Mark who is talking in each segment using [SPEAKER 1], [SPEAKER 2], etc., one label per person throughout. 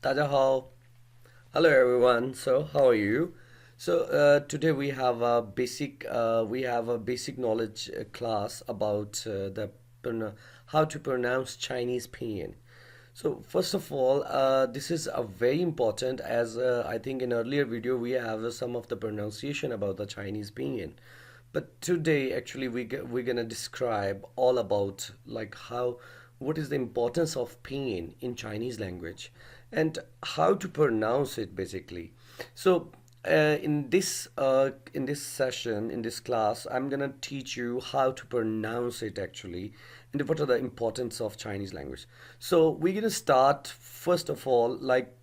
[SPEAKER 1] 大家好. Hello everyone. So how are you? So today we have a basic knowledge class about how to pronounce Chinese Pinyin. So first of all, this is a very important as I think in earlier video we have some of the pronunciation about the Chinese Pinyin. But today actually we're gonna describe all about like how what is the importance of pinyin in Chinese language and how to pronounce it basically. So in this session in this class I'm gonna teach you how to pronounce it actually and what are the importance of Chinese language. So we're gonna start first of all like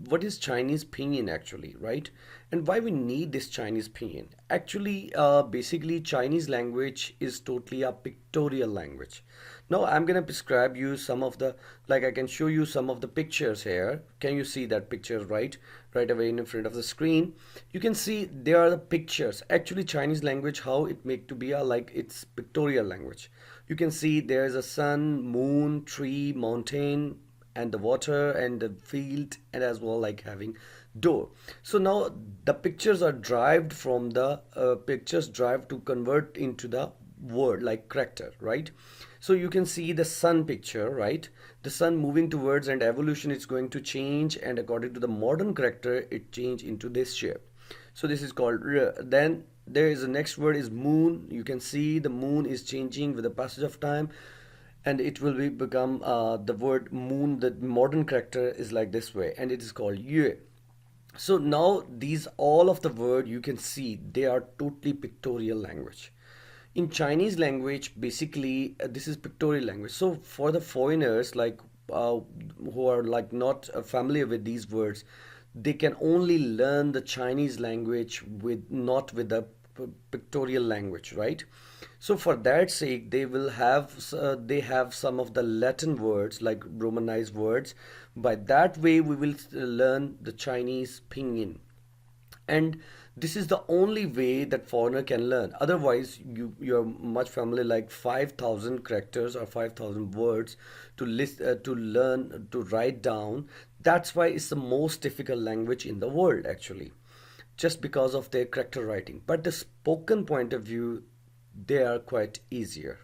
[SPEAKER 1] what is Chinese Pinyin actually, right? And why we need this Chinese Pinyin? Actually, basically, Chinese language is totally a pictorial language. Now, I'm gonna describe you some of the, like I can show you some of the pictures here. Can you see that picture right away in front of the screen? You can see there are the pictures. Actually, Chinese language, how it make to be a like it's pictorial language. You can see there's a sun, moon, tree, mountain, and the water and the field and as well like having door. So now the pictures are derived from the pictures drive to convert into the word like character, right? So you can see the sun picture, right? The sun moving towards and evolution is going to change, and according to the modern character it change into this shape. So this is called then there is the next word is moon. You can see the moon is changing with the passage of time, and it will become the word moon. The modern character is like this way, and it is called yue. So now these all of the word you can see they are totally pictorial language. In Chinese language, basically this is pictorial language. So for the foreigners like who are like not familiar with these words, they can only learn the Chinese language with not with the pictorial language, right? So for that sake, they have some of the Latin words like Romanized words. By that way, we will learn the Chinese Pinyin, and this is the only way that foreigner can learn. Otherwise you're much familiar like 5,000 characters or 5,000 words to list to learn to write down. That's why it's the most difficult language in the world actually, just because of their character writing. But the spoken point of view, they are quite easier.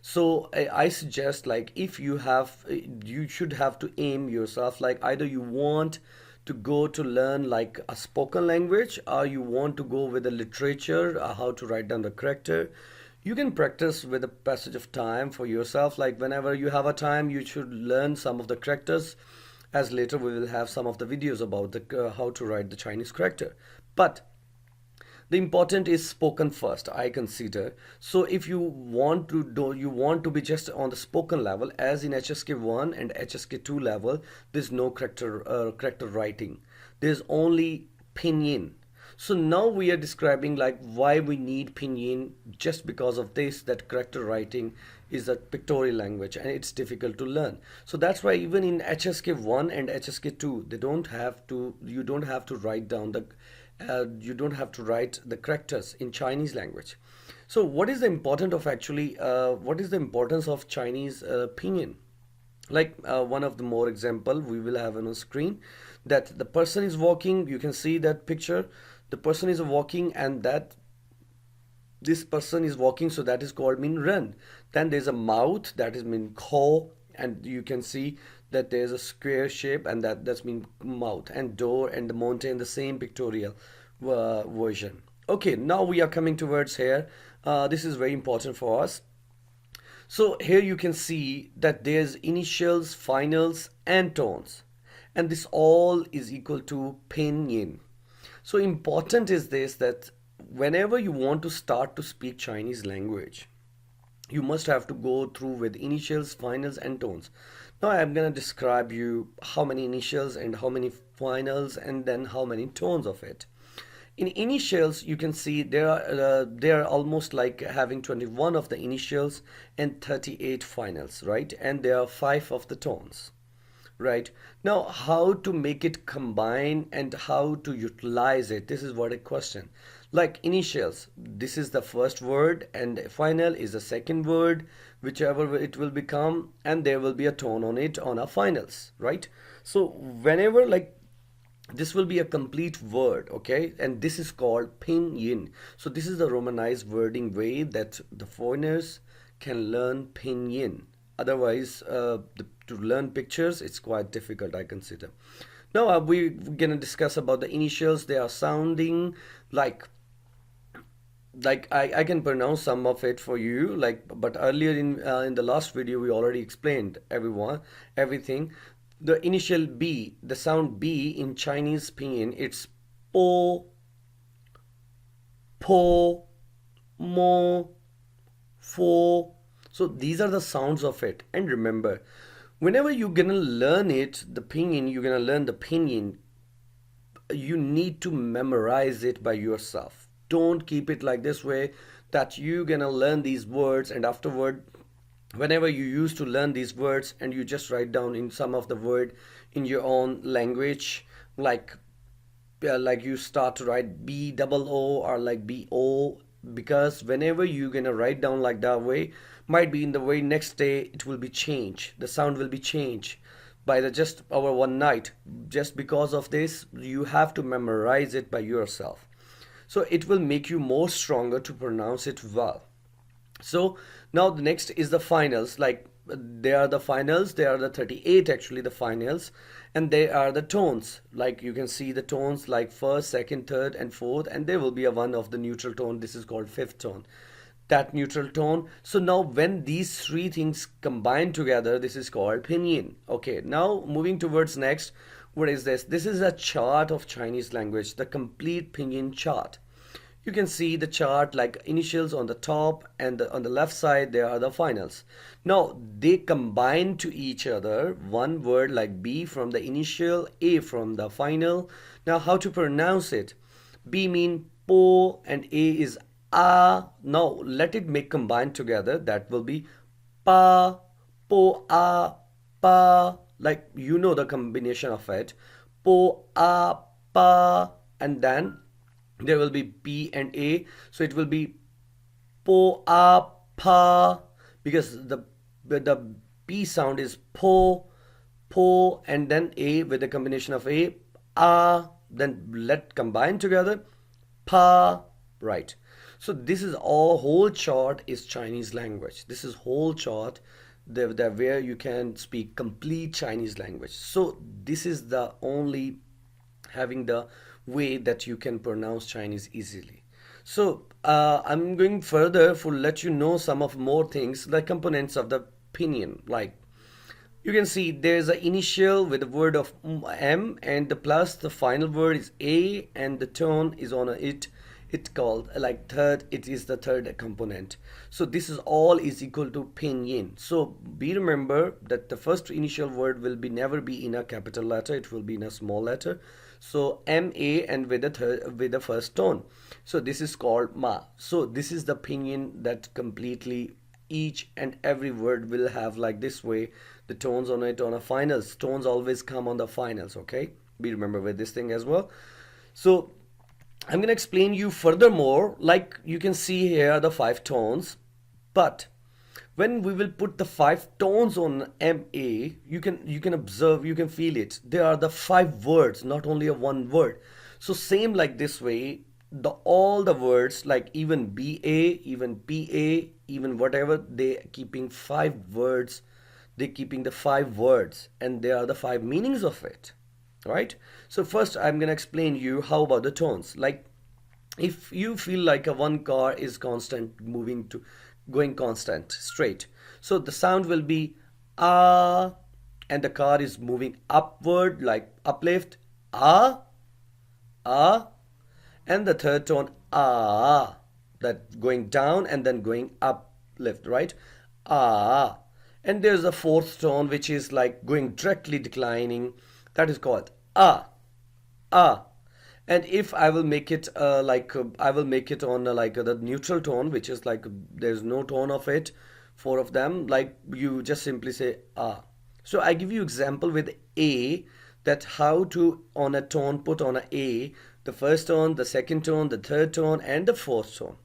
[SPEAKER 1] So I suggest like if you have you should have to aim yourself like either you want to go to learn like a spoken language or you want to go with the literature, how to write down the character. You can practice with the passage of time for yourself, like whenever you have a time you should learn some of the characters, as later we will have some of the videos about the how to write the Chinese character. But the important is spoken first, I consider. So if you want to do you want to be just on the spoken level, as in HSK1 and HSK2 level, there's no character writing, there's only pinyin. So now we are describing like why we need pinyin, just because of this, that character writing is a pictorial language and it's difficult to learn. So that's why even in HSK1 and HSK2 they don't have to you don't have to write down the you don't have to write the characters in Chinese language. So what is the importance of actually what is the importance of Chinese pinyin? Like one of the more example we will have on the screen, that the person is walking. You can see that picture. The person is walking, and that this person is walking, so that is called mean run. Then there's a mouth, that is mean call, and you can see that there's a square shape, and that's mean mouth. And door and the mountain, the same pictorial version. Okay, now we are coming towards here. This is very important for us. So here you can see that there's initials, finals, and tones, and this all is equal to pinyin. So important is this, that whenever you want to start to speak Chinese language, you must have to go through with initials, finals, and tones. Now I'm gonna describe you how many initials and how many finals and then how many tones of it. In initials, you can see there are almost like having 21 of the initials and 38 finals, right? And there are 5 of the tones. Right. Now, how to make it combine and how to utilize it? This is what a question. Like initials, this is the first word and final is the second word, whichever it will become, and there will be a tone on it on our finals, right? So whenever like this will be a complete word, okay, and this is called pinyin. So this is the romanized wording way that the foreigners can learn pinyin. Otherwise, to learn pictures, it's quite difficult, I consider. Now we're gonna discuss about the initials. They are sounding like I can pronounce some of it for you, like, but earlier in the last video we already explained everything. The initial B, the sound B in Chinese Pinyin, it's po, po, mo, fo. So these are the sounds of it. And remember, whenever you're gonna learn it, the Pinyin, you're gonna learn the Pinyin, you need to memorize it by yourself. Don't keep it like this way that you're gonna learn these words and afterward whenever you used to learn these words and you just write down in some of the word in your own language, like you start to write B double O or like B O, because whenever you're gonna write down like that way, might be in the way next day it will be changed, the sound will be changed by the just over one night. Just because of this, you have to memorize it by yourself, so it will make you more stronger to pronounce it well. So now the next is the finals. Like they are the finals, they are the 38 actually, the finals, and they are the tones. Like you can see the tones like first, second, third, and fourth, and there will be a one of the neutral tone. This is called fifth tone. That neutral tone. So now when these three things combine together, this is called pinyin. Okay, now moving towards next, what is this? This is a chart of Chinese language, the complete pinyin chart. You can see the chart like initials on the top, and on the left side there are the finals. Now they combine to each other, one word like B from the initial, A from the final. Now how to pronounce it? B mean po and A is a. Now let it make combine together, that will be pa, po a, pa, like you know the combination of it, po a, pa, and then there will be P and A, so it will be po a pa, because the P sound is po, and then A with the combination of a, then let combine together pa, right? So this is all whole chart is Chinese language. This is whole chart where you can speak complete Chinese language. So this is the only having the way that you can pronounce Chinese easily. So I'm going further for let you know some of more things, the components of the pinyin. Like you can see there's an initial with the word of M, and the plus the final word is A, and the tone is on it called like third, it is the third component. So this is all is equal to pinyin. So be remember that the first initial word will be never be in a capital letter, it will be in a small letter. So MA and with the first tone. So this is called ma. So this is the pinyin that completely each and every word will have like this way the tones on it on a finals. Tones always come on the finals, okay? Be remember with this thing as well. So I'm going to explain you furthermore. Like you can see here the 5 tones, but when we will put the 5 tones on MA, you can observe, you can feel it. There are the 5 words, not only a one word. So same like this way, all the words like even BA, even PA, even whatever, they keeping 5 words. They keeping the 5 words, and they are the 5 meanings of it. Right? So first I'm gonna explain you how about the tones. Like if you feel like a one car is constant moving to going constant straight, so the sound will be ah, and the car is moving upward like uplift ah, ah, and the third tone ah, that going down and then going uplift, right? Ah, and there's a fourth tone which is like going directly declining, that is called ah, ah. And if I will make it I will make it on the neutral tone, which is like there's no tone of it, 4 of them, like you just simply say ah. So I give you example with A, that how to on a tone put on a the first tone, the second tone, the third tone, and the fourth tone.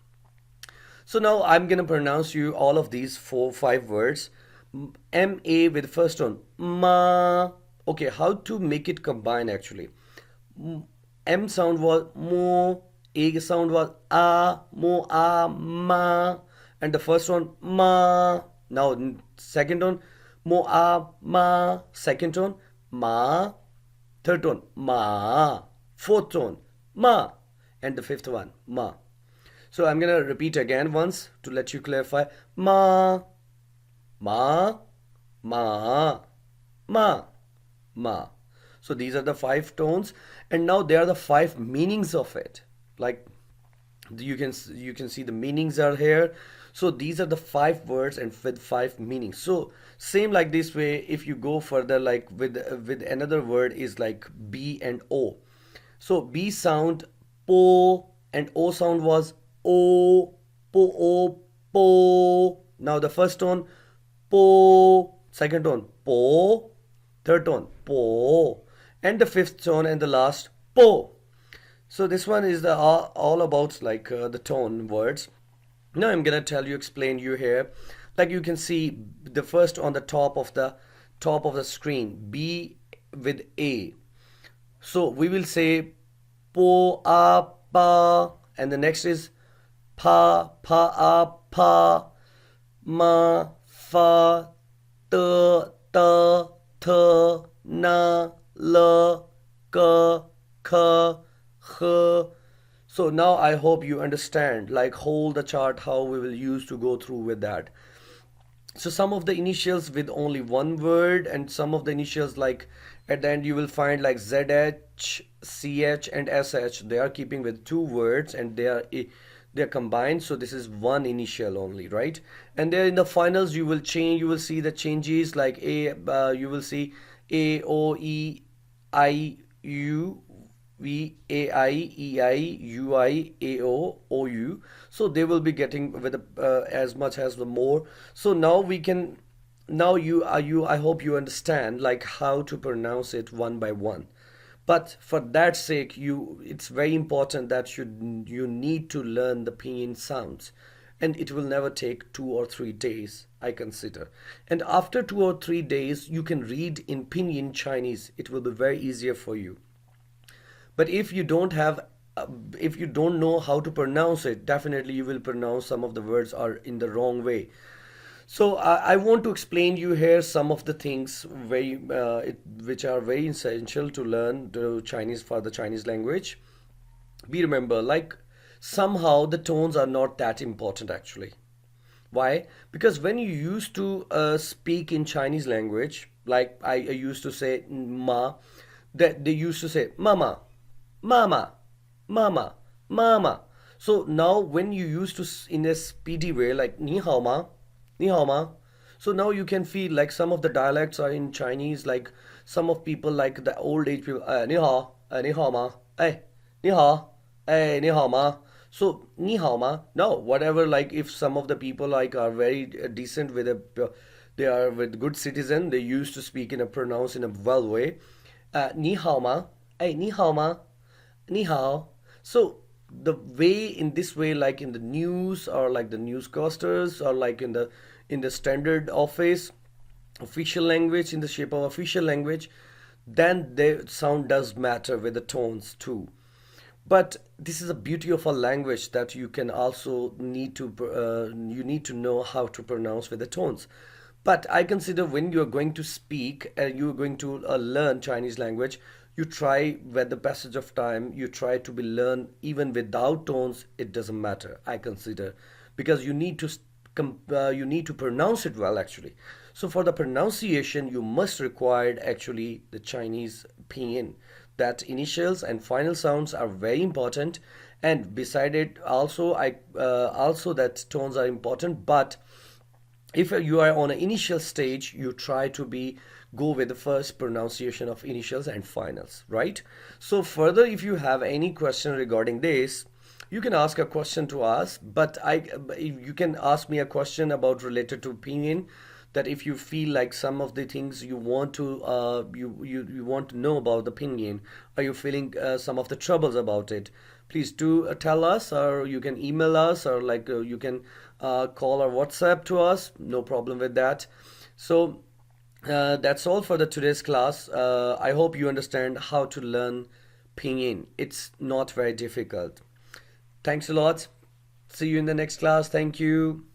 [SPEAKER 1] So now I'm gonna pronounce you all of these 4 5 words. Ma with first tone ma, Okay, how to make it combine actually. M sound was mo, A sound was mo, ma, and the first one ma. Now second tone mo, ma, second tone ma, third tone ma, fourth tone ma, and the fifth one ma. So I'm gonna repeat again once to let you clarify. Ma, ma, ma, ma, ma. So these are the five tones, and now there are the five meanings of it. Like you can see the meanings are here. So these are the five words and with five meanings. So same like this way, if you go further, like with another word is like B and O. So B sound po and O sound was o, po, po. Now the first tone po, second tone po, third tone po, and the fifth tone and the last po. So this one is the all about like the tone words. Now I'm gonna tell you, explain you here. Like you can see the first on the top of the screen, B with A. So we will say po a pa, and the next is pa a pa, ma fa ta th na la ka kha kh. So now I hope you understand like whole the chart how we will use to go through with that. So some of the initials with only one word, and some of the initials like at the end you will find like ZH, CH and SH, they are keeping with two words and they are combined, so this is one initial only, right? And there in the finals you will change, you will see the changes like you will see A O E I U V A I E I U I A O O U. So they will be getting with as much as the more. So now we can, now you I hope you understand like how to pronounce it one by one. But for that sake, it's very important that you need to learn the pinyin sounds, and it will never take 2 or 3 days, I consider. And after 2 or 3 days, you can read in pinyin Chinese. It will be very easier for you. But if you don't know how to pronounce it, definitely you will pronounce some of the words are in the wrong way. So I want to explain you here some of the things which are very essential to learn the Chinese for the Chinese language. We remember like somehow the tones are not that important actually. Why? Because when you used to speak in Chinese language, like I used to say ma, that they used to say mama, mama, mama, mama. So now when you used to in a speedy way like ni hao ma, ni hao ma. So now you can feel like some of the dialects are in Chinese, like some of people like the old age people, ni hao ma, ni hao, ni hao ma. So ni hao ma. Now whatever, like if some of the people like are very decent with they are with good citizen, they used to speak in a pronounce in a well way. Ni hao ma, ni hao ma, ni hao. So the way in this way, like in the news or like the newscasters or like in the standard office official language, in the shape of official language, then the sound does matter with the tones too. But this is a beauty of a language that you can also you need to know how to pronounce with the tones. But I consider when you are going to speak and you are going to learn Chinese language, you try with the passage of time, you try to be learn even without tones. It doesn't matter, I consider, because you need to pronounce it well actually. So for the pronunciation, you must require actually the Chinese pinyin. That initials and final sounds are very important, and beside it also also that tones are important. But if you are on an initial stage, you try to be go with the first pronunciation of initials and finals, right? So further, if you have any question regarding this, you can ask a question to us. But you can ask me a question about related to pinyin, that if you feel like some of the things you want to you want to know about the pinyin, are you feeling some of the troubles about it, please do tell us, or you can email us, or like you can call or WhatsApp to us, no problem with that. So That's all for the today's class. I hope you understand how to learn Pinyin. It's not very difficult. Thanks a lot. See you in the next class. Thank you.